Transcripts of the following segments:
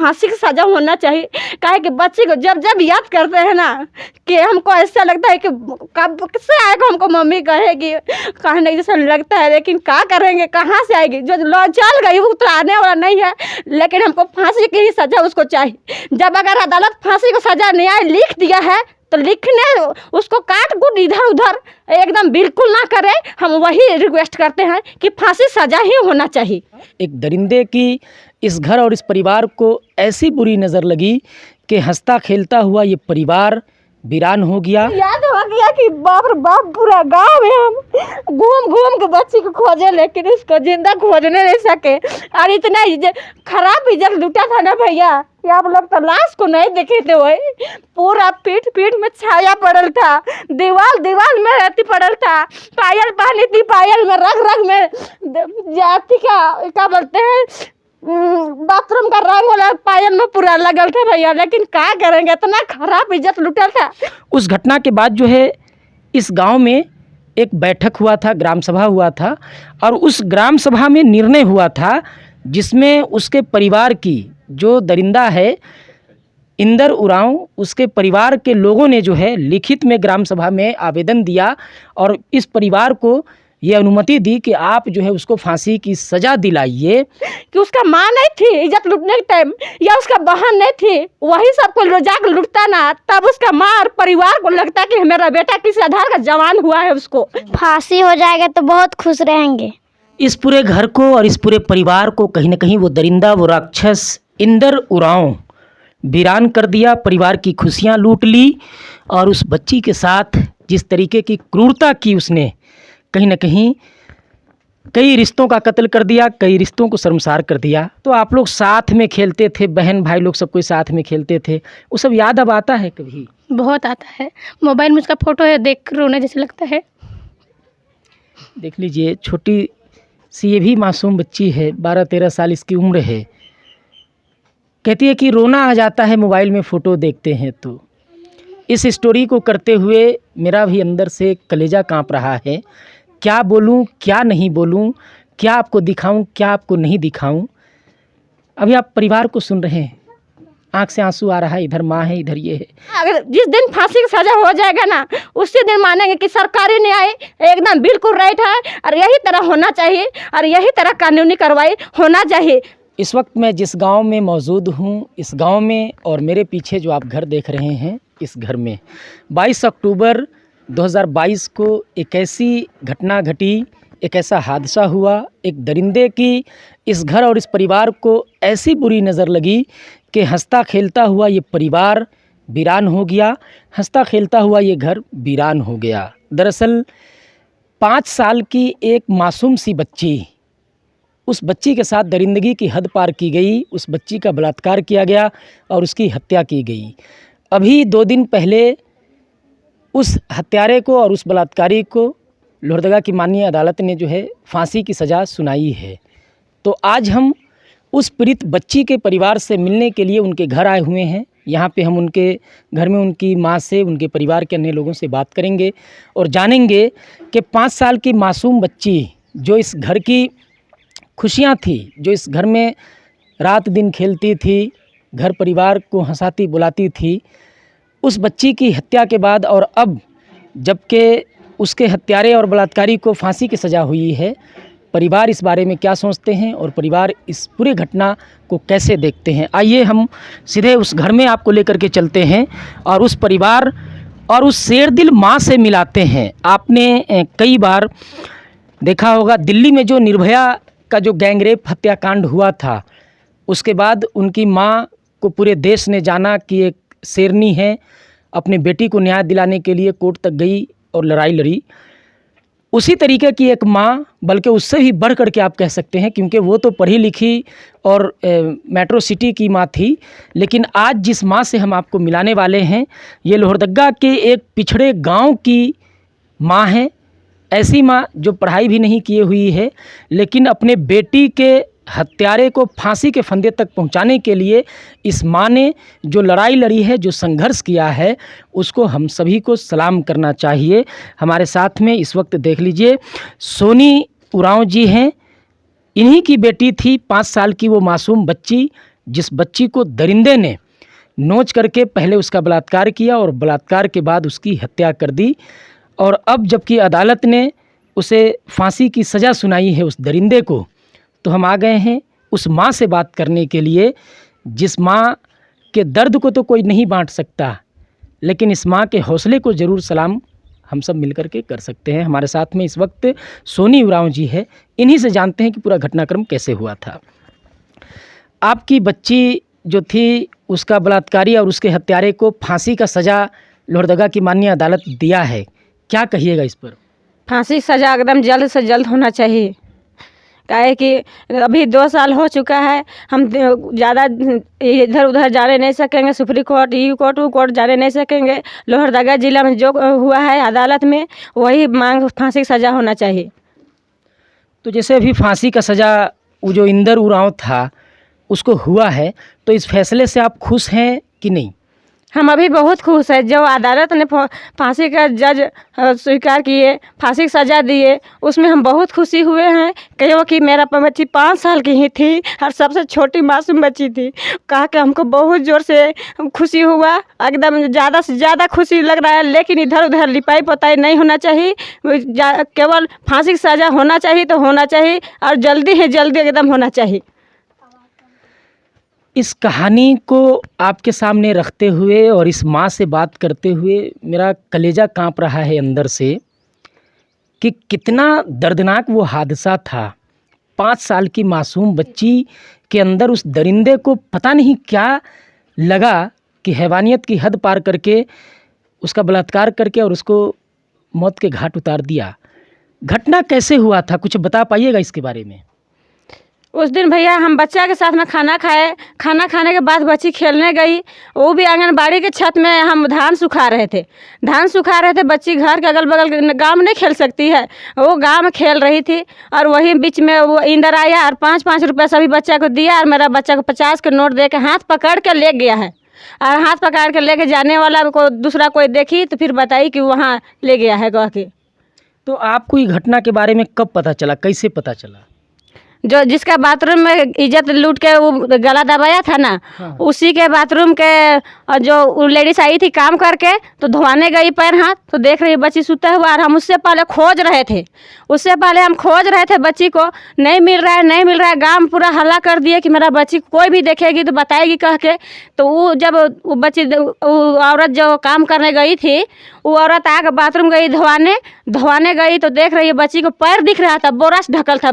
फांसी की सजा होना चाहिए। काहे कि बच्चे को जब जब याद करते हैं ना कि हमको ऐसा लगता है कि कब किससे आएगा, हमको मम्मी कहेगी कहने जैसा लगता है, लेकिन क्या करेंगे, कहाँ से आएगी। जो चल गई वो तो आने वाला नहीं है, लेकिन हमको फांसी की ही सजा उसको चाहिए। जब अगर अदालत फांसी को सजा न्याय लिख दिया है तो लिखने उसको काट कूट इधर उधर एकदम बिल्कुल ना करे। हम वही रिक्वेस्ट करते हैं कि फांसी सजा ही होना चाहिए। एक दरिंदे की इस घर और इस परिवार को ऐसी बुरी नज़र लगी कि हंसता खेलता हुआ ये परिवार वीरान हो गया। याद हो गया कि बाप रे बाप, पूरा गाँव में हम घूम घूम के बच्ची को खोजे, लेकिन उसको जिंदा खोजने नहीं सके। और इतना खराब इज्जत लूटा था ना भैया कि आप लोग तो लाश को नहीं देखे थे। वही पूरा पीठ पीठ में छाया पड़ल था, दीवार में रहती पड़ल था, पायल पहनी थी, पायल में रग रग में जाति का क्या बोलते हैं बाथरूम का रंग वाला पायल में पूरा लगल था भैया। लेकिन क्या करेंगे, इतना खराब इज्जत लुटा था। उस घटना के बाद जो है इस गांव में एक बैठक हुआ था, ग्राम सभा हुआ था, और उस ग्राम सभा में निर्णय हुआ था जिसमें उसके परिवार की जो दरिंदा है इंदर उरांव, उसके परिवार के लोगों ने जो है लिखित में ग्राम सभा में आवेदन दिया और इस परिवार को ये अनुमति दी कि आप जो है उसको फांसी की सज़ा दिलाइए। कि उसका माँ नहीं थी इज्जत लूटने के टाइम, या उसका बहन नहीं थी, वही सबको रोजाक लूटता ना, तब उसका माँ और परिवार को लगता कि मेरा बेटा किसी आधार का जवान हुआ है, उसको फांसी हो जाएगा तो बहुत खुश रहेंगे। इस पूरे घर को और इस पूरे परिवार को कहीं ना कहीं वो दरिंदा, वो राक्षस इंदर उरांव वीरान कर दिया, परिवार की खुशियाँ लूट ली और उस बच्ची के साथ जिस तरीके की क्रूरता की उसने, कहीं ना कहीं कई रिश्तों का कत्ल कर दिया, कई रिश्तों को शर्मसार कर दिया। तो आप लोग साथ में खेलते थे, बहन भाई लोग सब कोई साथ में खेलते थे, वो सब याद अब आता है कभी? बहुत आता है, मोबाइल में उसका फ़ोटो है, देख कर रोने जैसे लगता है। देख लीजिए, छोटी सी ये भी मासूम बच्ची है, 12-13 साल इसकी उम्र है। कहती है कि रोना आ जाता है मोबाइल में फ़ोटो देखते हैं तो। इस स्टोरी को करते हुए मेरा भी अंदर से कलेजा काँप रहा है। क्या बोलूं, क्या नहीं बोलूं, क्या आपको दिखाऊं, क्या आपको नहीं दिखाऊं। अभी आप परिवार को सुन रहे हैं, आंख से आंसू आ रहा है, इधर माँ है, इधर ये है। अगर जिस दिन फांसी की सजा हो जाएगा ना, उसी दिन मानेंगे कि सरकारी न्याय एकदम बिल्कुल राइट है और यही तरह होना चाहिए और यही तरह कानूनी कार्रवाई होना चाहिए। इस वक्त मैं जिस गांव में मौजूद हूं, इस गांव में और मेरे पीछे जो आप घर देख रहे हैं, इस घर में 22 अक्टूबर 2022 को एक ऐसी घटना घटी, एक ऐसा हादसा हुआ। एक दरिंदे की इस घर और इस परिवार को ऐसी बुरी नज़र लगी कि हंसता खेलता हुआ ये परिवार वीरान हो गया, हंसता खेलता हुआ ये घर वीरान हो गया। दरअसल 5 साल की एक मासूम सी बच्ची, उस बच्ची के साथ दरिंदगी की हद पार की गई, उस बच्ची का बलात्कार किया गया और उसकी हत्या की गई। अभी 2 दिन पहले उस हत्यारे को और उस बलात्कारी को लोहरदगा की माननीय अदालत ने जो है फांसी की सज़ा सुनाई है। तो आज हम उस पीड़ित बच्ची के परिवार से मिलने के लिए उनके घर आए हुए हैं। यहाँ पे हम उनके घर में उनकी माँ से, उनके परिवार के अन्य लोगों से बात करेंगे और जानेंगे कि 5 साल की मासूम बच्ची जो इस घर की खुशियाँ थी, जो इस घर में रात दिन खेलती थी, घर परिवार को हंसाती बुलाती थी, उस बच्ची की हत्या के बाद और अब जबकि उसके हत्यारे और बलात्कारी को फांसी की सज़ा हुई है, परिवार इस बारे में क्या सोचते हैं और परिवार इस पूरी घटना को कैसे देखते हैं। आइए हम सीधे उस घर में आपको लेकर के चलते हैं और उस परिवार और उस शेरदिल माँ से मिलाते हैं। आपने कई बार देखा होगा दिल्ली में जो निर्भया का जो गैंगरेप हत्याकांड हुआ था, उसके बाद उनकी माँ को पूरे देश ने जाना कि एक शेरनी है, अपने बेटी को न्याय दिलाने के लिए कोर्ट तक गई और लड़ाई लड़ी। उसी तरीके की एक माँ, बल्कि उससे भी बढ़ कर के आप कह सकते हैं, क्योंकि वो तो पढ़ी लिखी और मेट्रो सिटी की माँ थी। लेकिन आज जिस माँ से हम आपको मिलाने वाले हैं, ये लोहरदगा के एक पिछड़े गांव की माँ है। ऐसी माँ जो पढ़ाई भी नहीं किए हुई है, लेकिन अपने बेटी के हत्यारे को फांसी के फंदे तक पहुंचाने के लिए इस माँ ने जो लड़ाई लड़ी है, जो संघर्ष किया है, उसको हम सभी को सलाम करना चाहिए। हमारे साथ में इस वक्त देख लीजिए सोनी उरांव जी हैं। इन्हीं की बेटी थी 5 साल की वो मासूम बच्ची जिस बच्ची को दरिंदे ने नोच करके पहले उसका बलात्कार किया और बलात्कार के बाद उसकी हत्या कर दी, और अब जबकि अदालत ने उसे फांसी की सज़ा सुनाई है उस दरिंदे को, तो हम आ गए हैं उस माँ से बात करने के लिए, जिस माँ के दर्द को तो कोई नहीं बांट सकता, लेकिन इस माँ के हौसले को ज़रूर सलाम हम सब मिलकर के कर सकते हैं। हमारे साथ में इस वक्त सोनी उरांव जी है, इन्हीं से जानते हैं कि पूरा घटनाक्रम कैसे हुआ था। आपकी बच्ची जो थी उसका बलात्कारी और उसके हत्यारे को फांसी का सज़ा लोहरदगा की माननीय अदालत दिया है, क्या कहिएगा इस पर? फांसी की सज़ा एकदम जल्द से जल्द होना चाहिए। काहे कि अभी 2 साल हो चुका है, हम ज़्यादा इधर उधर जाने नहीं सकेंगे, सुप्रीम कोर्ट, यू कोर्ट, वो कोर्ट जाने नहीं सकेंगे। लोहरदगा जिला में जो हुआ है अदालत में वही मांग, फांसी की सज़ा होना चाहिए। तो जैसे अभी फांसी का सज़ा वो जो इंदर उरांव था उसको हुआ है, तो इस फैसले से आप खुश हैं कि नहीं? हम अभी बहुत खुश हैं। जो अदालत ने फांसी का जज स्वीकार किए, फांसी की सज़ा दिए, उसमें हम बहुत खुशी हुए हैं। क्योंकि मेरा बच्ची 5 साल की ही थी और सबसे छोटी मासूम बच्ची थी। कहा कि हमको बहुत ज़ोर से खुशी हुआ, एकदम ज़्यादा से ज़्यादा खुशी लग रहा है। लेकिन इधर उधर लिपाई पोताई नहीं होना चाहिए, केवल फांसी की सज़ा होना चाहिए तो होना चाहिए, और जल्दी ही जल्दी एकदम होना चाहिए। इस कहानी को आपके सामने रखते हुए और इस माँ से बात करते हुए मेरा कलेजा कांप रहा है अंदर से कि कितना दर्दनाक वो हादसा था। 5 साल की मासूम बच्ची के अंदर उस दरिंदे को पता नहीं क्या लगा कि हैवानियत की हद पार करके उसका बलात्कार करके और उसको मौत के घाट उतार दिया। घटना कैसे हुआ था, कुछ बता पाइएगा इसके बारे में? उस दिन भैया हम बच्चा के साथ में खाना खाए। खाना खाने के बाद बच्ची खेलने गई, वो भी आंगनबाड़ी के छत में। हम धान सुखा रहे थे, बच्ची घर के अगल बगल गांव में नहीं खेल सकती है, वो गांव में खेल रही थी। और वही बीच में वो इंदर आया और 5-5 रुपये सभी बच्चा को दिया, और मेरा बच्चा को 50 के नोट दे के हाथ पकड़ के ले गया है। और हाथ पकड़ के लेके जाने वाला को दूसरा कोई देखी तो फिर बताई कि वहाँ ले गया है कह के। तो आपको ये घटना के बारे में कब पता चला, कैसे पता चला? जो जिसका बाथरूम में इज्जत लूट के वो गला दबाया था ना, हाँ। उसी के बाथरूम के जो लेडीज आई थी काम करके, तो धोने गई पैर हाथ, तो देख रही बच्ची सुता हुआ। और हम उससे पहले खोज रहे थे, बच्ची को नहीं मिल रहा है। गांव पूरा हल्ला कर दिए कि मेरा बच्ची कोई भी देखेगी तो बताएगी कह के। तो वो जब वो बच्ची, वो औरत जो काम करने गई थी, वो औरत आके बाथरूम गई धोने गई, तो देख रही है बच्ची को पैर दिख रहा था, बोरा से ढकल था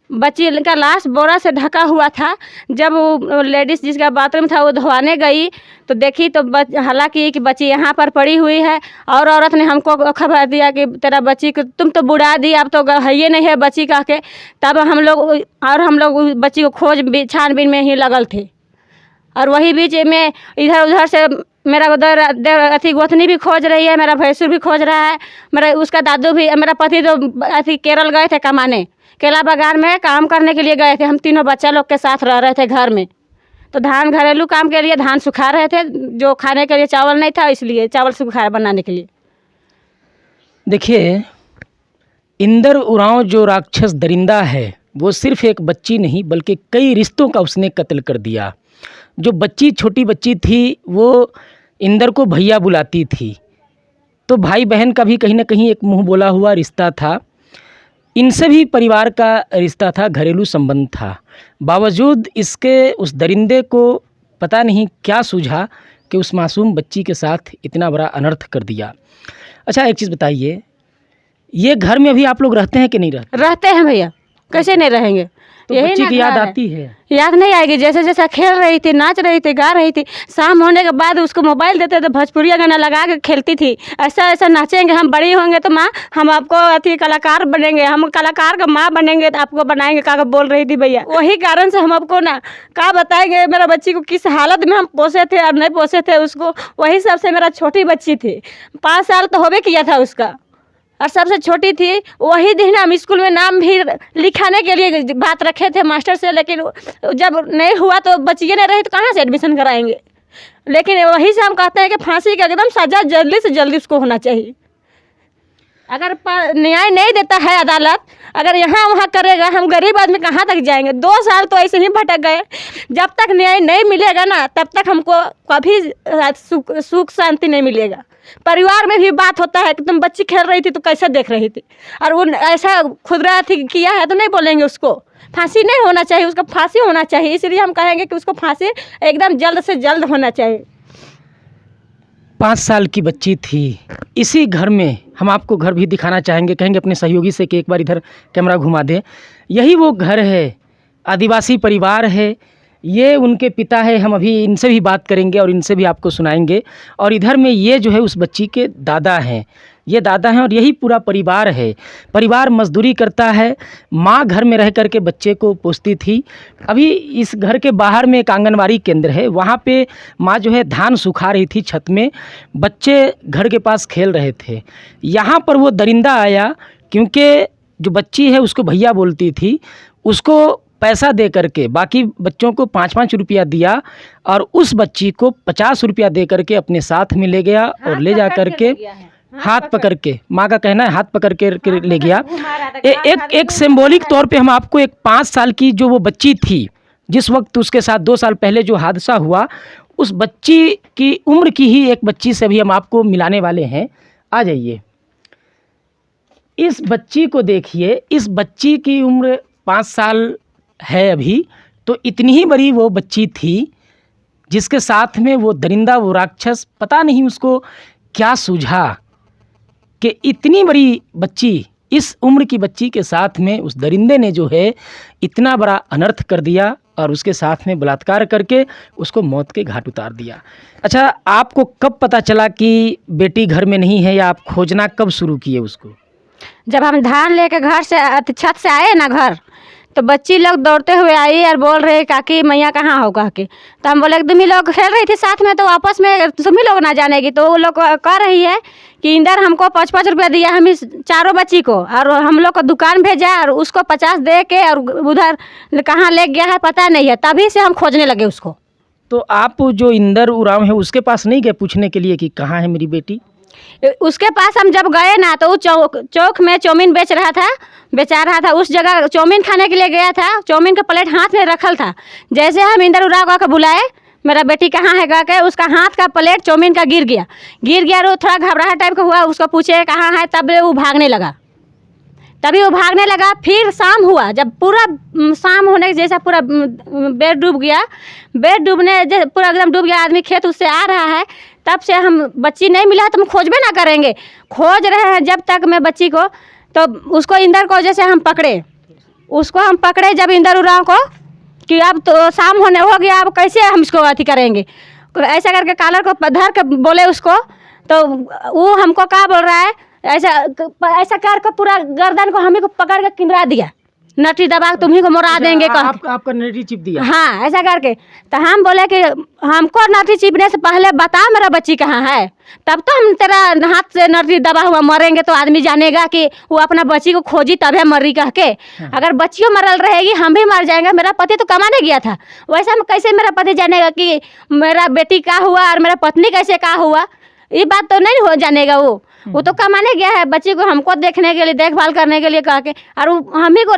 बच्ची का लाश बोरा से ढका हुआ था। जब वो लेडीज़ जिसका बाथरूम था वो धोने गई तो देखी तो हालांकि कि बच्ची यहाँ पर पड़ी हुई है। और औरत ने हमको खबर दिया कि तेरा बच्ची को तुम तो बुढ़ा दी, अब तो है ये नहीं है बच्ची कह के। तब हम लोग बच्ची को खोज छानबीन में ही लगल थे। और वही बीच में इधर उधर से मेरा उधर अथी गोतनी भी खोज रही है, मेरा भैंसुर भी खोज रहा है, मेरा उसका दादू भी। मेरा पति तो अथी केरल गए थे कमाने, केला बागान में काम करने के लिए गए थे। हम तीनों बच्चा लोग के साथ रह रहे थे घर में। तो धान घरेलू काम के लिए धान सुखा रहे थे, जो खाने के लिए चावल नहीं था, इसलिए चावल सुखा बनाने के लिए। देखिए, इंदर उरांव जो राक्षस दरिंदा है वो सिर्फ एक बच्ची नहीं बल्कि कई रिश्तों का उसने कत्ल कर दिया। जो बच्ची छोटी बच्ची थी वो इंदर को भैया बुलाती थी, तो भाई बहन का भी कहीं ना कहीं एक मुंह बोला हुआ रिश्ता था। इनसे भी परिवार का रिश्ता था, घरेलू संबंध था। बावजूद इसके उस दरिंदे को पता नहीं क्या सूझा कि उस मासूम बच्ची के साथ इतना बड़ा अनर्थ कर दिया। अच्छा, एक चीज़ बताइए, ये घर में अभी आप लोग रहते हैं कि नहीं रहते? रहते हैं भैया, कैसे नहीं रहेंगे। तो यही बच्ची ना की याद घर है। आती है? याद नहीं आएगी। जैसे जैसे खेल रही थी, नाच रही थी, गा रही थी, शाम होने के बाद उसको मोबाइल देते तो भोजपुरिया गाना लगा के खेलती थी। ऐसा ऐसा नाचेंगे, हम बड़ी होंगे तो माँ हम आपको अथी कलाकार बनेंगे, हम कलाकार का माँ बनेंगे तो आपको बनाएंगे का बोल रही थी भैया। वही कारण से हम आपको ना क्या बताएंगे मेरा बच्ची को किस हालत में हम पोसे थे और नहीं पोसे थे उसको। वही सबसे मेरा छोटी बच्ची थी, 5 साल तो होबे किया था उसका, और सबसे छोटी थी। वही दिन हम स्कूल में नाम भी लिखाने के लिए बात रखे थे मास्टर से, लेकिन जब नहीं हुआ तो बच्चिए नहीं रही तो कहाँ से एडमिशन कराएंगे। लेकिन वही से हम कहते हैं कि फांसी का एकदम सज़ा जल्दी से जल्दी उसको होना चाहिए। अगर न्याय नहीं देता है अदालत, अगर यहाँ वहाँ करेगा, हम गरीब आदमी कहाँ तक जाएंगे। 2 साल तो ऐसे ही भटक गए। जब तक न्याय नहीं मिलेगा ना, तब तक हमको कभी सुख शांति नहीं मिलेगा। परिवार में भी बात होता है कि तुम बच्ची खेल रही थी तो कैसे देख रही थी, और वो ऐसा खुदरा थी किया है तो नहीं बोलेंगे उसको। फांसी नहीं होना चाहिए, उसका फांसी होना चाहिए। इसलिए हम कहेंगे कि उसको फांसी एकदम जल्द से जल्द होना चाहिए। 5 साल की बच्ची थी। इसी घर में हम आपको घर भी दिखाना चाहेंगे, कहेंगे अपने सहयोगी से कि एक बार इधर कैमरा घुमा दें। यही वो घर है, आदिवासी परिवार है, ये उनके पिता है। हम अभी इनसे भी बात करेंगे और इनसे भी आपको सुनाएंगे। और इधर में ये जो है उस बच्ची के दादा हैं, ये दादा हैं और यही पूरा परिवार है। परिवार मजदूरी करता है, माँ घर में रह कर के बच्चे को पोसती थी। अभी इस घर के बाहर में एक आंगनवाड़ी केंद्र है, वहाँ पे माँ जो है धान सुखा रही थी छत में, बच्चे घर के पास खेल रहे थे। यहाँ पर वो दरिंदा आया, क्योंकि जो बच्ची है उसको भैया बोलती थी, उसको पैसा दे करके बाकी बच्चों को 5-5 रुपया दिया और उस बच्ची को 50 रुपया दे करके अपने साथ में ले गया और ले जा करके हाथ पकड़ के, माँ का कहना है हाथ पकड़ के ले गया। एक सिंबॉलिक तौर पे हम आपको एक 5 साल की जो वो बच्ची थी, जिस वक्त उसके साथ 2 साल पहले जो हादसा हुआ, उस बच्ची की उम्र की ही एक बच्ची से भी हम आपको मिलाने वाले हैं। आ जाइए, इस बच्ची को देखिए। इस बच्ची की उम्र 5 साल है अभी, तो इतनी ही बड़ी वो बच्ची थी जिसके साथ में वो दरिंदा, वो राक्षस, पता नहीं उसको क्या सूझा कि इतनी बड़ी बच्ची, इस उम्र की बच्ची के साथ में उस दरिंदे ने जो है इतना बड़ा अनर्थ कर दिया और उसके साथ में बलात्कार करके उसको मौत के घाट उतार दिया। अच्छा, आपको कब पता चला कि बेटी घर में नहीं है, या आप खोजना कब शुरू किए उसको? जब हम धान लेके घर से छत से आए ना घर, तो बच्ची लोग दौड़ते हुए आई और बोल रहे काकी मैया कहाँ हो कह के। तो हम बोले तुम ही लोग खेल रही थी साथ में, तो आपस में तुम ही लोग ना जानेगी। तो वो लोग कह रही है कि इंदर हमको 5-5 रुपया दिया हम इस चारों बच्ची को, और हम लोग को दुकान भेजा और उसको 50 दे के और उधर कहाँ ले गया है पता नहीं है। तभी से हम खोजने लगे उसको। तो आप जो इंदर उरांव है उसके पास नहीं गए पूछने के लिए कि कहाँ है मेरी बेटी? उसके पास हम जब गए ना, तो वो चौक में चाउमीन बेचा रहा था। उस जगह चाउमीन खाने के लिए गया था, चाउमीन का प्लेट हाथ में रखल था। जैसे हम इंदर उरांव का बुलाए, मेरा बेटी कहाँ है गा के, उसका हाथ का प्लेट चाउमीन का गिर गया। और थोड़ा घबराहट टाइप का हुआ, उसको पूछे कहाँ है, तब वो भागने लगा। फिर शाम हुआ, जब पूरा शाम होने जैसा पूरा बेड डूब गया, बेड डूबने पूरा एकदम डूब गया, आदमी खेत उससे आ रहा है। तब से हम बच्ची नहीं मिला तो हम खोजबे ना करेंगे, खोज रहे हैं जब तक मैं बच्ची को। तो उसको इंदर को जैसे हम पकड़े जब इंदर उरांव को, कि अब तो शाम होने हो गया, अब कैसे हम इसको अथी करेंगे, ऐसा करके कॉलर को धर के बोले उसको। तो वो हमको क्या बोल रहा है, ऐसा कर पूरा गर्दन को हमें को पकड़ के किंदरा दिया, नटी दबा के तुम्ही को मोरा देंगे। आपका नटी चिप दिया? हाँ, ऐसा करके। तो हम बोले कि हमको नटी चिपने से पहले बता मेरा बच्ची कहाँ है, तब तो हम तेरा हाथ से नटी दबा हुआ मरेंगे तो आदमी जानेगा कि वो अपना बच्ची को खोजी तब है मरी कह के। हाँ। अगर बच्चियों मरल रहेगी हम भी मर जाएंगे। मेरा पति तो कमाने गया था, वैसा कैसे मेरा पति जानेगा कि मेरा बेटी का हुआ और मेरा पत्नी कैसे का हुआ? ये बात तो नहीं हो जानेगा। वो तो कमाने गया है, बच्ची को हमको देखने के लिए, देखभाल करने के लिए कह के, और हम ही को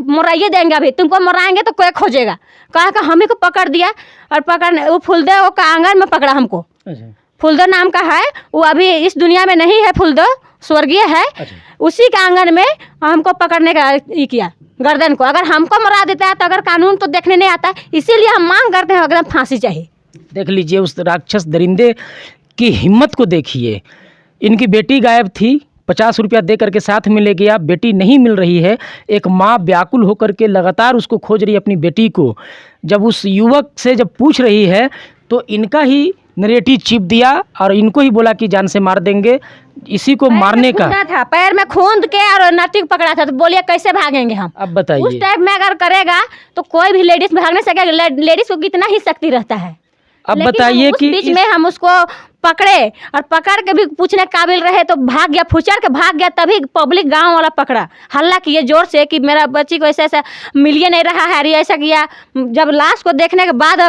मोराइए देंगे। अभी तुमको मोराएंगे तो कोई खोजेगा, कहा कि हम ही को पकड़ दिया। और पकड़ने वो फुलदो वो का आंगन में पकड़ा हमको। अच्छा। फुलदो नाम का है वो, अभी इस दुनिया में नहीं है, फुलदो स्वर्गीय है। अच्छा। उसी के आंगन में हमको पकड़ने का ये किया, गर्दन को। अगर हमको मरा देता है तो अगर कानून तो देखने नहीं आता, इसीलिए हम मांग करते हैं एकदम फांसी चाहिए। देख लीजिए उस राक्षस दरिंदे की हिम्मत को देखिए। इनकी बेटी गायब थी, 50 रुपया दे करके साथ में ले गया, बेटी नहीं मिल रही है। एक माँ व्याकुल होकर के लगातार उसको खोज रही है अपनी बेटी को। जब उस युवक से जब पूछ रही है तो इनका ही नरेटिव चिप दिया और इनको ही बोला कि जान से मार देंगे। इसी को मारने का था, पैर में खूंद के और नटी पकड़ा था। तो बोलिए कैसे भागेंगे हम? अब बताइए, उस टाइप में अगर करेगा तो कोई भी लेडीज भाग नहीं सकेगा। लेडीज को कितना ही शक्ति रहता है। अब बताइए कि बीच में हम उसको पकड़े और पकड़ के भी पूछने काबिल रहे तो भाग गया, फुचर के भाग गया। तभी पब्लिक गांव वाला पकड़ा, हल्ला किए जोर से कि मेरा बच्ची को ऐसा ऐसा मिलिए नहीं रहा है, ऐसा किया। जब लाश को देखने के बाद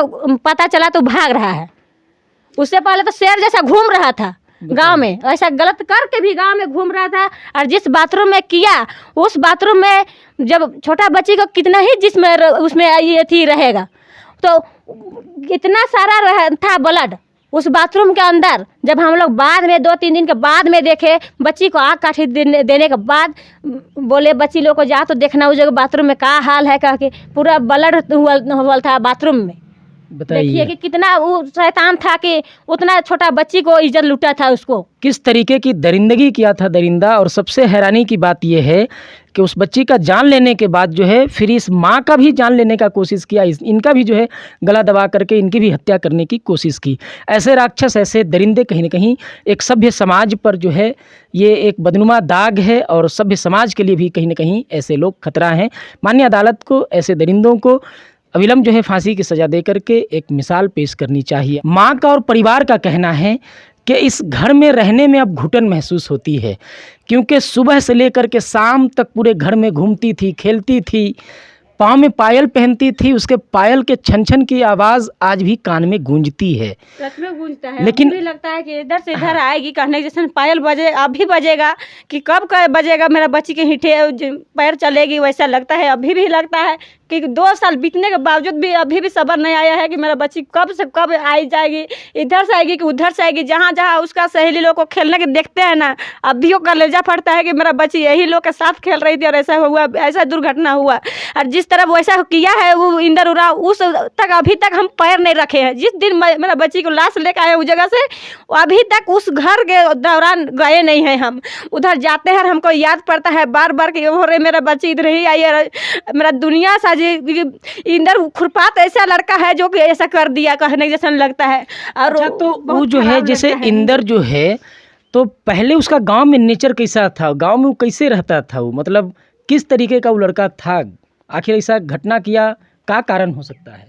पता चला तो भाग रहा है। उससे पहले तो शेर जैसा घूम रहा था, गांव में, ऐसा गलत करके भी गांव में घूम रहा था। और जिस बाथरूम में किया, उस बाथरूम में जब छोटा बच्ची को कितना ही जिसमें उसमें ये थी रहेगा, तो इतना सारा था ब्लड उस बाथरूम के अंदर। जब हम लोग बाद में 2-3 दिन के बाद में देखे, बच्ची को आग काठी देने के बाद बोले बच्ची लोग को जा तो देखना उस जगह बाथरूम में क्या हाल है, कह के पूरा ब्लड हुआ था बाथरूम में। देखिए बताइए कि कितना वो शैतान था कि उतना छोटा बच्ची को इज्जत लूटा था उसको। किस तरीके की दरिंदगी किया था दरिंदा। और सबसे हैरानी की बात यह है कि उस बच्ची का जान लेने के बाद जो है फिर इस माँ का भी जान लेने का कोशिश किया, इनका भी जो है गला दबा करके इनकी भी हत्या करने की कोशिश की। ऐसे राक्षस, ऐसे दरिंदे कहीं न कहीं एक सभ्य समाज पर जो है ये एक बदनुमा दाग है, और सभ्य समाज के लिए भी कहीं न कहीं ऐसे लोग खतरा हैं। माननीय अदालत को ऐसे दरिंदों को अविलंब जो है फांसी की सज़ा दे करके एक मिसाल पेश करनी चाहिए। माँ का और परिवार का कहना है कि इस घर में रहने में अब घुटन महसूस होती है, क्योंकि सुबह से लेकर के शाम तक पूरे घर में घूमती थी, खेलती थी, पाँव में पायल पहनती थी, उसके पायल के छन छन की आवाज़ आज भी कान में गूंजती है। सच में गूंजता है, लेकिन भी लगता है कि इधर से इधर आएगी, कहने जैसे पायल बजे अभी बजेगा कि कब का बजेगा, मेरा बच्ची के हिठे पैर चलेगी, वैसा लगता है। अभी भी लगता है कि 2 साल बीतने के बावजूद भी अभी भी सब्र नहीं आया है कि मेरा बच्ची कब से कब आई जाएगी, इधर से आएगी कि उधर से आएगी। जहाँ जहाँ उसका सहेली लोग को खेलने के देखते हैं ना, अभी वो कलेजा फटता है कि मेरा बच्ची यही लोग के साथ खेल रही थी और ऐसा हुआ, ऐसा दुर्घटना हुआ। और जिस तरह वैसा किया है वो इंदर उरा, उस तक अभी तक हम पैर नहीं रखे हैं। जिस दिन मेरा बच्ची को लाश लेकर आए उस जगह से, अभी तक उस घर के दौरान गए नहीं हैं। हम उधर जाते हैं, हमको याद पड़ता है बार बार कि हो रहे मेरा बच्ची इधर ही आई है, मेरा दुनिया साजी। इंदर खुरपात ऐसा लड़का है जो कि ऐसा कर दिया, कहने जैसा लगता है। और अच्छा, तो वो जो है जैसे इंदर जो है, तो पहले उसका गांव में नेचर कैसा था, गांव में वो कैसे रहता था, वो मतलब किस तरीके का वो लड़का था, आखिर ऐसा घटना किया क्या कारण हो सकता है?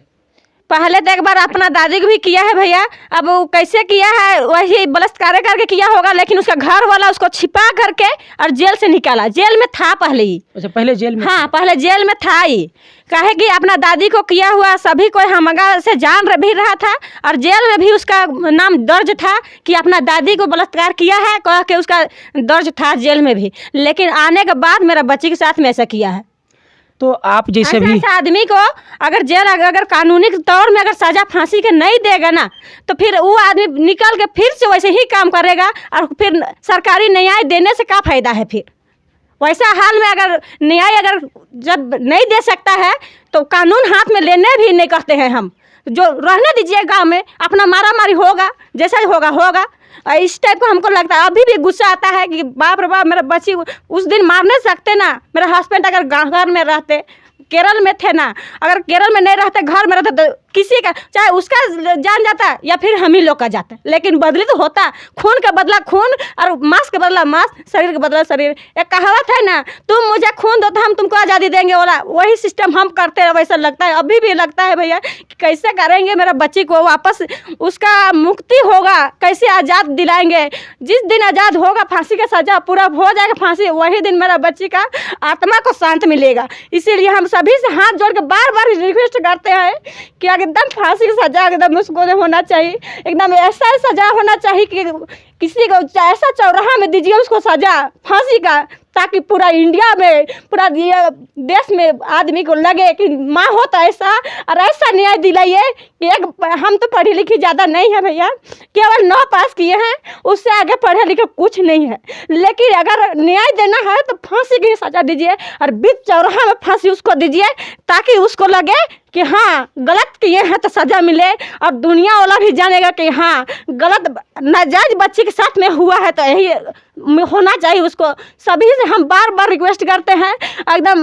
पहले तो एक बार अपना दादी को भी किया है भैया, अब वो कैसे किया है वही बलात्कार करके किया होगा, लेकिन उसका घर वाला उसको छिपा करके और जेल से निकाला। जेल में था पहले ही। अच्छा, पहले जेल में? हाँ, पहले जेल में था ही। कहे कि अपना दादी को किया हुआ सभी कोई हमगा से जान भी रहा था, और जेल में भी उसका नाम दर्ज था कि अपना दादी को बलात्कार किया है, कह के उसका दर्ज था जेल में भी। लेकिन आने के बाद मेरा बच्ची के साथ में ऐसा किया है। तो आप जैसे भी ऐसा आदमी को अगर जेल अगर कानूनी तौर में अगर सजा फांसी के नहीं देगा ना, तो फिर वो आदमी निकल के फिर से वैसे ही काम करेगा, और फिर सरकारी न्याय देने से क्या फायदा है। फिर वैसा हाल में अगर न्याय अगर जब नहीं दे सकता है तो कानून हाथ में लेने भी नहीं करते हैं हम। जो रहने दीजिए, गाँव में अपना मारा मारी होगा, जैसा होगा होगा। इस टाइप को हमको लगता है। अभी भी गुस्सा आता है कि बाप रे बाप, मेरा बच्ची उस दिन मार नहीं सकते ना। मेरा हस्बैंड अगर घर में रहते, केरल में थे ना, अगर केरल में नहीं रहते, घर में रहते, तो किसी का चाहे उसका जान जाता या फिर हम ही लोग का जाता, लेकिन बदली तो होता। खून का बदला खून और मांस का बदला मांस, शरीर का बदला शरीर। एक कहावत है ना, तुम मुझे खून दो तो हम तुमको आज़ादी देंगे वाला, वही सिस्टम हम करते हैं। वैसा लगता है, अभी भी लगता है भैया कि कैसे करेंगे मेरा बच्ची को वापस, उसका मुक्ति होगा, कैसे आज़ाद दिलाएंगे। जिस दिन आज़ाद होगा, फांसी का सजा पूरा हो जाएगा फांसी, वही दिन मेरा बच्ची का आत्मा को शांत मिलेगा। इसीलिए हम सभी से हाथ जोड़ के बार बार रिक्वेस्ट करते हैं कि एकदम फांसी की सजा एकदम उसको होना चाहिए, एकदम ऐसा सजा होना चाहिए कि किसी को ऐसा चौराहा में दीजिए उसको सजा फांसी का, ताकि पूरा इंडिया में, पूरा देश में आदमी को लगे कि माँ हो तो ऐसा, और ऐसा न्याय दिलाइए कि एक हम तो पढ़ी लिखी ज़्यादा नहीं है भैया, केवल 9 पास किए हैं, उससे आगे पढ़े लिखे कुछ नहीं है। लेकिन अगर न्याय देना है तो फांसी की सजा दीजिए, और बीच चौराहा में फांसी उसको दीजिए, ताकि उसको लगे कि हाँ गलत किए हैं तो सज़ा मिले, और दुनिया वाला भी जानेगा कि हाँ गलत नाजायज बच्ची के साथ में हुआ है तो यही होना चाहिए उसको। सभी से हम बार बार रिक्वेस्ट करते हैं, एकदम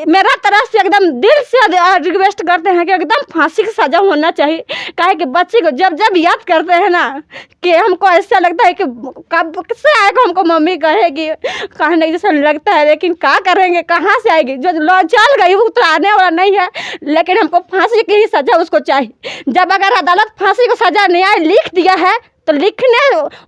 मेरा तरफ से एकदम दिल से रिक्वेस्ट करते हैं कि एकदम फांसी की सज़ा होना चाहिए। काहे कि बच्ची को जब जब याद करते हैं ना, कि हमको ऐसा लगता है कि कब किससे आएगा, हमको मम्मी कहेगी, कहने जैसा लगता है। लेकिन क्या करेंगे, कहाँ से आएगी, जो चल गई वो तो आने वाला नहीं है। लेकिन हमको फांसी की ही सज़ा उसको चाहिए। जब अगर अदालत फांसी को सज़ा न्याय लिख दिया है तो लिखने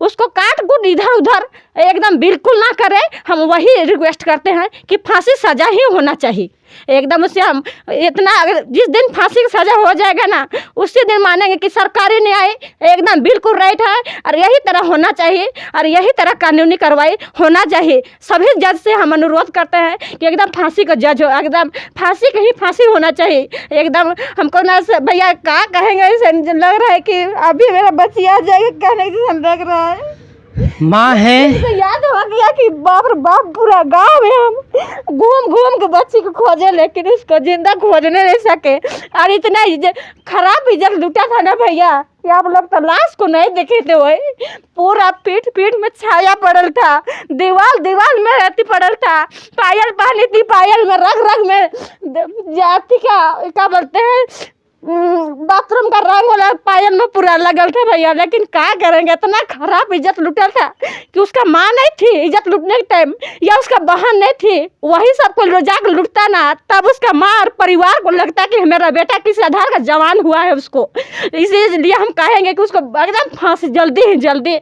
उसको काट कूट इधर उधर एकदम बिल्कुल ना करे। हम वही रिक्वेस्ट करते हैं कि फांसी सज़ा ही होना चाहिए एकदम। उससे हम इतना, अगर जिस दिन फांसी की सज़ा हो जाएगा ना, उसी दिन मानेंगे कि सरकारी न्याय एकदम बिल्कुल राइट है और यही तरह होना चाहिए और यही तरह कानूनी कार्रवाई होना चाहिए। सभी जज से हम अनुरोध करते हैं कि एकदम फांसी का जज हो, एकदम फांसी की ही फांसी होना चाहिए एकदम। हमको ना भैया क्या कहेंगे, ऐसे लग रहा है कि अभी मेरा बच्चिया आ जाएगा कहने से लग रहा है। माँ है, तो याद हो गया कि बाप रे बाप, पूरा गांव में हम घूम घूम के बच्ची को खोजे लेकिन उसको जिंदा खोजने नहीं सके। और इतना खराब इज्जत लूटा था ना भैया कि आप लोग तो लाश को नहीं देखे थे। वही पूरा पीठ पीठ में छाया पड़ल था, दीवार दीवार में रहती पड़ल था, पायल पहनी थी, पायल में रग रग में जाती क्या बोलते हैं, बाथरूम का रंग वाला पायल में पूरा लगल था भैया। लेकिन क्या करेंगे, इतना खराब इज्जत लुटा था कि उसका माँ नहीं थी इज्जत लुटने के टाइम, या उसका बहन नहीं थी, वही सबको जाकर लुटता ना, तब उसका माँ और परिवार को लगता कि मेरा बेटा किसी आधार का जवान हुआ है उसको। इसलिए हम कहेंगे कि उसको एकदम फांसी जल्दी ही जल्दी,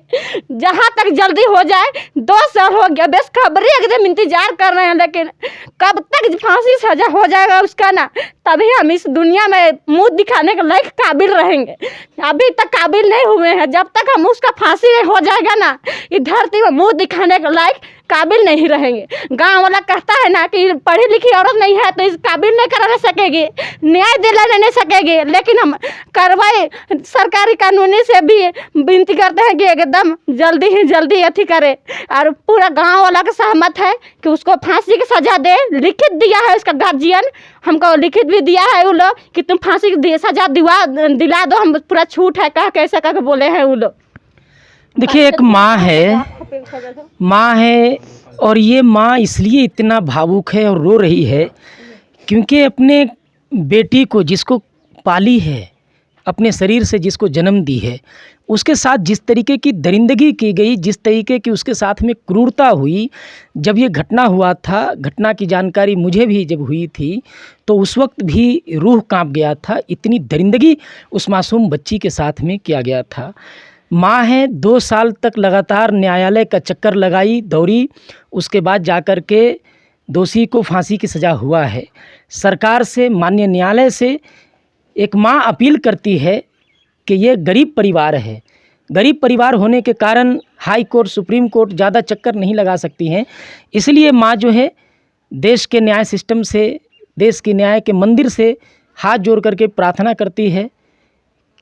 जहाँ तक जल्दी हो जाए। 2 साल हो गया बेखबरी एकदम इंतजार कर रहे हैं, लेकिन कब तक फांसी सजा हो जाएगा उसका ना, तभी हम इस दुनिया में मुंह दिखाने के लायक काबिल रहेंगे। अभी तक काबिल नहीं हुए हैं। जब तक हम उसका फांसी हो जाएगा ना, इस धरती में मुंह दिखाने के लायक काबिल नहीं रहेंगे। गांव वाला कहता है ना कि पढ़ी लिखी औरत नहीं है तो इस काबिल नहीं करा सकेगी, न्याय दिलाने नहीं सकेगी। लेकिन हम कार्रवाई सरकारी कानूनी से भी विनती करते हैं कि एकदम जल्दी ही जल्दी अथी करे। और पूरा गांव वाला का सहमत है कि उसको फांसी की सजा दे। लिखित दिया है उसका गार्जियन, हमको लिखित भी दिया है वो लोग कि तुम फांसी की सजा दिला दो, हम पूरा छूट है कह कैसे कह बोले हैं वो लोग। देखिए एक माँ है और ये माँ इसलिए इतना भावुक है और रो रही है क्योंकि अपने बेटी को जिसको पाली है, अपने शरीर से जिसको जन्म दी है, उसके साथ जिस तरीके की दरिंदगी की गई, जिस तरीके की उसके साथ में क्रूरता हुई। जब ये घटना हुआ था, घटना की जानकारी मुझे भी जब हुई थी तो उस वक्त भी रूह कांप गया था। इतनी दरिंदगी उस मासूम बच्ची के साथ में किया गया था। माँ है, 2 साल तक लगातार न्यायालय का चक्कर लगाई दौड़ी, उसके बाद जाकर के दोषी को फांसी की सज़ा हुआ है। सरकार से, माननीय न्यायालय से एक माँ अपील करती है कि ये गरीब परिवार है, गरीब परिवार होने के कारण हाई कोर्ट, सुप्रीम कोर्ट ज़्यादा चक्कर नहीं लगा सकती हैं। इसलिए माँ जो है देश के न्याय सिस्टम से, देश के न्याय के मंदिर से हाथ जोड़ करके प्रार्थना करती है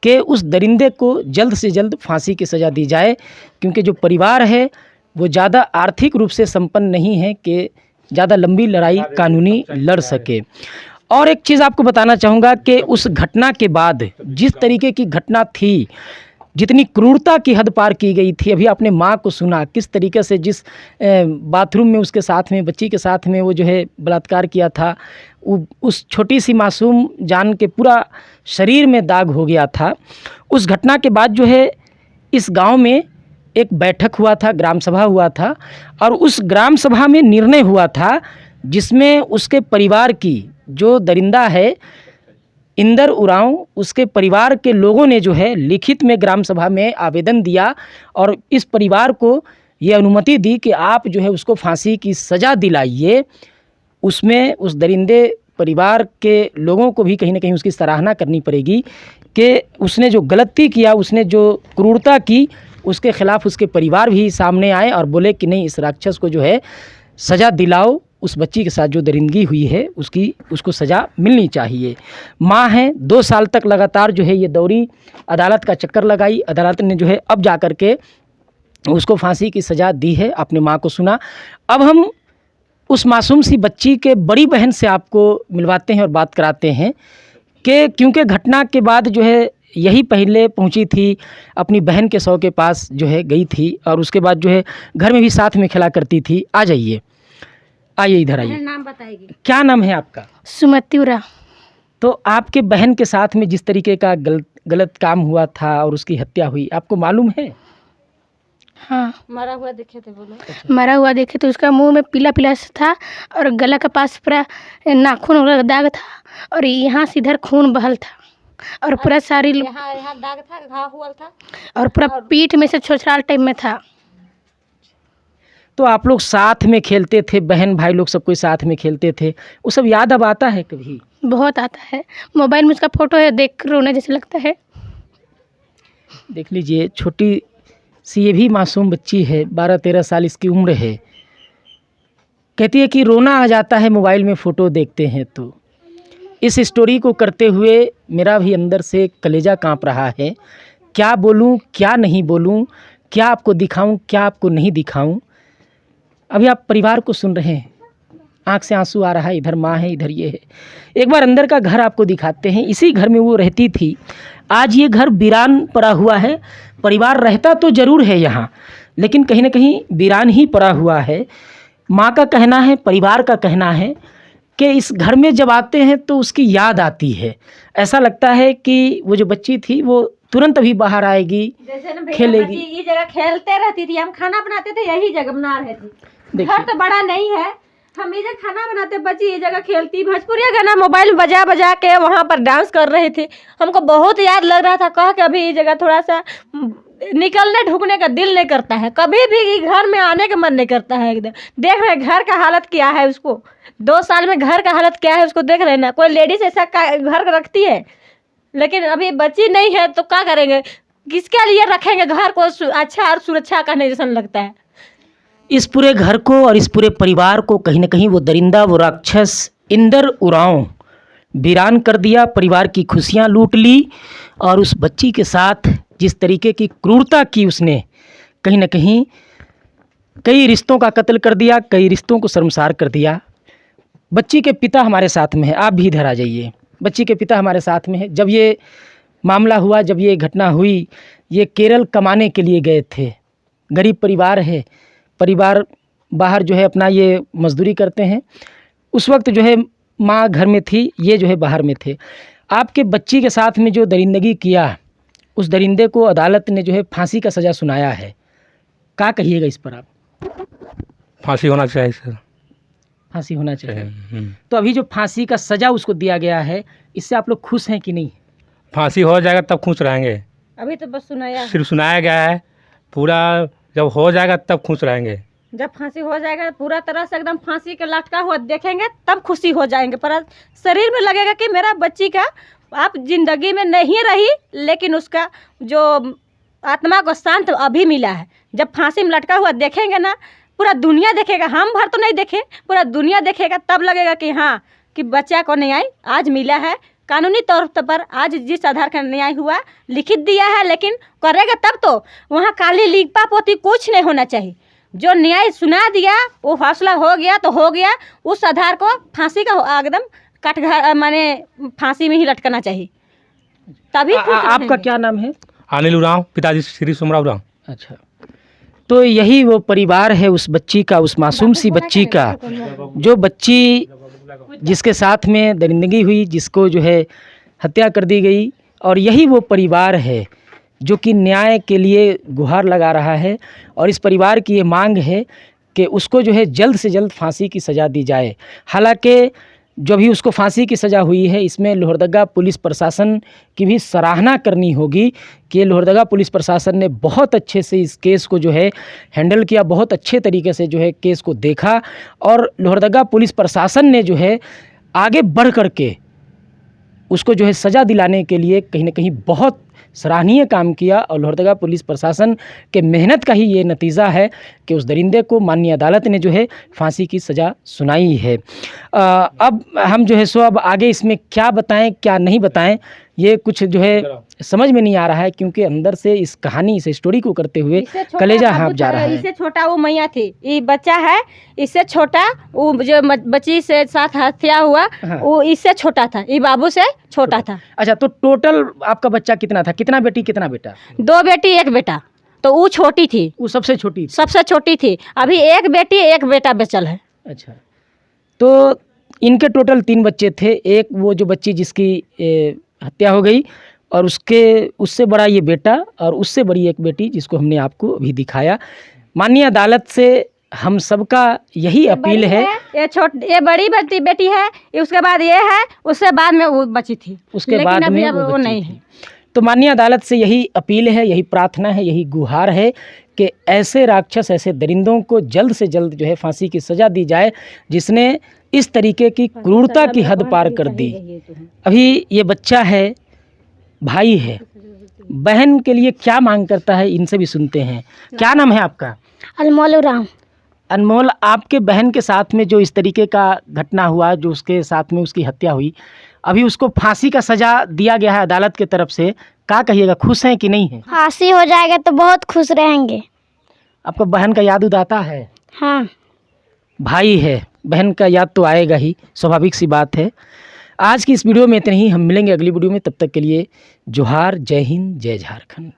कि उस दरिंदे को जल्द से जल्द फांसी की सज़ा दी जाए, क्योंकि जो परिवार है वो ज़्यादा आर्थिक रूप से संपन्न नहीं है कि ज़्यादा लंबी लड़ाई कानूनी लड़ सके। और एक चीज़ आपको बताना चाहूँगा कि उस घटना के बाद जिस तरीके की घटना थी, जितनी क्रूरता की हद पार की गई थी, अभी आपने माँ को सुना किस तरीके से, जिस बाथरूम में उसके साथ में, बच्ची के साथ में वो जो है बलात्कार किया था, उस छोटी सी मासूम जान के पूरा शरीर में दाग हो गया था। उस घटना के बाद जो है इस गांव में एक बैठक हुआ था, ग्राम सभा हुआ था, और उस ग्राम सभा में निर्णय हुआ था जिसमें उसके परिवार की, जो दरिंदा है इंदर उरांव, उसके परिवार के लोगों ने जो है लिखित में ग्राम सभा में आवेदन दिया और इस परिवार को ये अनुमति दी कि आप जो है उसको फांसी की सज़ा दिलाइए। उसमें उस दरिंदे परिवार के लोगों को भी कहीं ना कहीं उसकी सराहना करनी पड़ेगी कि उसने जो गलती किया, उसने जो क्रूरता की, उसके ख़िलाफ़ उसके परिवार भी सामने आए और बोले कि नहीं, इस राक्षस को जो है सज़ा दिलाओ। उस बच्ची के साथ जो दरिंदगी हुई है उसको सज़ा मिलनी चाहिए। माँ है, 2 साल तक लगातार जो है ये दौड़ी, अदालत का चक्कर लगाई, अदालत ने जो है अब जा कर के उसको फांसी की सज़ा दी है। अपने माँ को सुना। अब हम उस मासूम सी बच्ची के बड़ी बहन से आपको मिलवाते हैं और बात कराते हैं कि क्योंकि घटना के बाद जो है यही पहले पहुंची थी, अपनी बहन के शव के पास जो है गई थी और उसके बाद जो है घर में भी साथ में खेला करती थी। आ जाइए, आइए इधर आइए। नाम बताएगी। क्या नाम है आपका? सुमति उरा। तो आपके बहन के साथ में जिस तरीके का गलत काम हुआ था और उसकी हत्या हुई, आपको मालूम है? हाँ, मरा हुआ देखे थे, बोलो। मरा हुआ देखे तो उसका मुंह में पीला पीला सा था और गला के पास पूरा नाखून वाला दाग था और यहाँ से इधर खून बहल था और पूरा सारी यहाँ दाग था, घाव हुआ था और पूरा पीठ में से छोछराल टाइप में था। तो आप लोग साथ में खेलते थे, बहन भाई लोग सब कोई साथ में खेलते थे, वो सब याद अब आता है कभी? बहुत आता है। मोबाइल में उसका फ़ोटो है, देख कर रोने जैसे लगता है। देख लीजिए, छोटी सी ये भी मासूम बच्ची है, 12-13 साल इसकी उम्र है। कहती है कि रोना आ जाता है मोबाइल में फ़ोटो देखते हैं तो। इस स्टोरी को करते हुए मेरा भी अंदर से कलेजा कांप रहा है। क्या बोलूं, क्या नहीं बोलूं, क्या आपको दिखाऊं, क्या आपको नहीं दिखाऊं। अभी आप परिवार को सुन रहे हैं, आँख से आंसू आ रहा है, इधर माँ है, इधर ये है। एक बार अंदर का घर आपको दिखाते हैं। इसी घर में वो रहती थी। आज ये घर वीरान पड़ा हुआ है। परिवार रहता तो ज़रूर है यहाँ, लेकिन कहीं ना कहीं वीरान ही पड़ा हुआ है। माँ का कहना है, परिवार का कहना है कि इस घर में जब आते हैं तो उसकी याद आती है। ऐसा लगता है कि वो जो बच्ची थी वो तुरंत अभी बाहर आएगी, जैसे ना भैया खेलेगी। बच्ची ये जगह खेलते रहती थी, हम खाना बनाते थे यही जगह बना रहे थे। देखिए। घर तो बड़ा नहीं है, हम इधर खाना बनाते, बच्ची ये जगह खेलती, भोजपुरी गाना मोबाइल में बजा बजा के वहाँ पर डांस कर रहे थे। हमको बहुत याद लग रहा था, कह के अभी ये जगह थोड़ा सा निकलने ढुकने का दिल नहीं करता है, कभी भी घर में आने का मन नहीं करता है। एकदम देख रहे घर का हालत क्या है, उसको 2 साल में घर का हालत क्या है उसको देख रहे ना। कोई लेडीज ऐसा घर रखती है, लेकिन अभी बच्ची नहीं है तो क्या करेंगे, किसके लिए रखेंगे घर को अच्छा और सुरक्षा का नहीं जैसा लगता है। इस पूरे घर को और इस पूरे परिवार को कहीं ना कहीं वो दरिंदा, वो राक्षस इंदर उरांव वीरान कर दिया। परिवार की खुशियां लूट ली और उस बच्ची के साथ जिस तरीके की क्रूरता की उसने, कहीं ना कहीं कई रिश्तों का कत्ल कर दिया, कई रिश्तों को शर्मसार कर दिया। बच्ची के पिता हमारे साथ में है, आप भी इधर आ जाइए। बच्ची के पिता हमारे साथ में है। जब ये मामला हुआ, जब ये घटना हुई, ये केरल कमाने के लिए गए थे। गरीब परिवार है, परिवार बाहर जो है अपना ये मजदूरी करते हैं। उस वक्त जो है माँ घर में थी, ये जो है बाहर में थे। आपके बच्ची के साथ में जो दरिंदगी किया, उस दरिंदे को अदालत ने जो है फांसी का सज़ा सुनाया है। क्या कहिएगा इस पर आप? फांसी होना चाहिए सर। फांसी होना चाहिए। तो अभी जो फांसी का सज़ा उसको दिया गया है, इससे आप लोग खुश हैं कि नहीं? फांसी हो जाएगा तब खुश रहेंगे। अभी तो बस सुनाया है। सिर्फ सुनाया गया है, पूरा जब हो जाएगा तब खुश रहेंगे। जब फांसी हो जाएगा पूरा तरह से एकदम फांसी के लटका हुआ देखेंगे तब खुशी हो जाएंगे। पर शरीर में लगेगा कि मेरा बच्ची का आप जिंदगी में नहीं रही, लेकिन उसका जो आत्मा को शांत अभी मिला है। जब फांसी में लटका हुआ देखेंगे ना, पूरा दुनिया देखेगा, हम भर तो नहीं देखे, पूरा दुनिया देखेगा, तब लगेगा कि हाँ कि बच्चा को न्याय आज मिला है। कानूनी तौर पर आज जिस आधार का न्याय हुआ लिखित दिया है, लेकिन करेगा तब तो वहाँ काली लिपा पोती कुछ नहीं होना चाहिए। जो न्याय सुना दिया वो फैसला हो गया तो हो गया। उस आधार को फांसी का एकदम कटघर माने फांसी में ही लटकना चाहिए, तभी आपका क्या नाम है? अनिल उरांव, पिताजी श्री सोमराव उरांव। अच्छा, तो यही वो परिवार है उस बच्ची का, उस मासूम सी बच्ची का, जो बच्ची जिसके साथ में दरिंदगी हुई, जिसको जो है हत्या कर दी गई। और यही वो परिवार है जो कि न्याय के लिए गुहार लगा रहा है। और इस परिवार की ये मांग है कि उसको जो है जल्द से जल्द फांसी की सज़ा दी जाए। हालांकि जो भी उसको फांसी की सज़ा हुई है, इसमें लोहरदगा पुलिस प्रशासन की भी सराहना करनी होगी कि लोहरदगा पुलिस प्रशासन ने बहुत अच्छे से इस केस को जो है हैंडल किया, बहुत अच्छे तरीके से जो है केस को देखा। और लोहरदगा पुलिस प्रशासन ने जो है आगे बढ़ कर के उसको जो है सज़ा दिलाने के लिए कहीं ना कहीं बहुत सराहनीय काम किया। और लोहरदगा पुलिस प्रशासन के मेहनत का ही ये नतीजा है कि उस दरिंदे को माननीय अदालत ने जो है फांसी की सज़ा सुनाई है। अब हम जो है सो अब आगे इसमें क्या बताएं क्या नहीं बताएं, ये कुछ जो है समझ में नहीं आ रहा है, क्योंकि अंदर से इस कहानी, इस स्टोरी को करते हुए कलेजा हाँफ जा रहा है। इससे छोटा वो मैया थी, ये बच्चा है, इससे छोटा वो जो बच्ची से साथ हत्या हुआ, हाँ। वो इससे छोटा था, ये बाबू से छोटा था। अच्छा, तो टोटल आपका बच्चा कितना था? कितना बेटी कितना बेटा? 2 बेटी 1 बेटा। तो वो छोटी थी, वो सबसे छोटी थी। सबसे छोटी थी। अभी 1 बेटी 1 बेटा बचल है। अच्छा, तो इनके टोटल 3 बच्चे थे। एक वो जो बच्ची जिसकी हत्या हो गई, और उससे बड़ा ये बेटा, और उससे बड़ी एक बेटी जिसको हमने आपको अभी दिखाया। माननीय अदालत से हम सबका यही अपील है। ये बड़ी बेटी है, उसके बाद ये है, उससे बाद में वो बची थी, उसके लेकिन बाद अभी में अब वो बच्ची नहीं थी। है। तो माननीय अदालत से यही अपील है, यही प्रार्थना है, यही गुहार है कि ऐसे राक्षस, ऐसे दरिंदों को जल्द से जल्द जो है फांसी की सज़ा दी जाए, जिसने इस तरीके की क्रूरता की हद पार कर दी। अभी ये बच्चा है, भाई है, बहन के लिए क्या मांग करता है, इनसे भी सुनते हैं। क्या नाम है आपका? अनमोल राम। अनमोल, आपके बहन के साथ में जो इस तरीके का घटना हुआ, जो उसके साथ में उसकी हत्या हुई, अभी उसको फांसी का सज़ा दिया गया है अदालत की तरफ से, क्या कहिएगा, खुश हैं कि नहीं है? फांसी हो जाएगा तो बहुत खुश रहेंगे। आपको बहन का याद आता है? हाँ। भाई है, बहन का याद तो आएगा ही, स्वाभाविक सी बात है। आज की इस वीडियो में इतना ही, हम मिलेंगे अगली वीडियो में, तब तक के लिए जोहार, जय हिंद, जय झारखंड।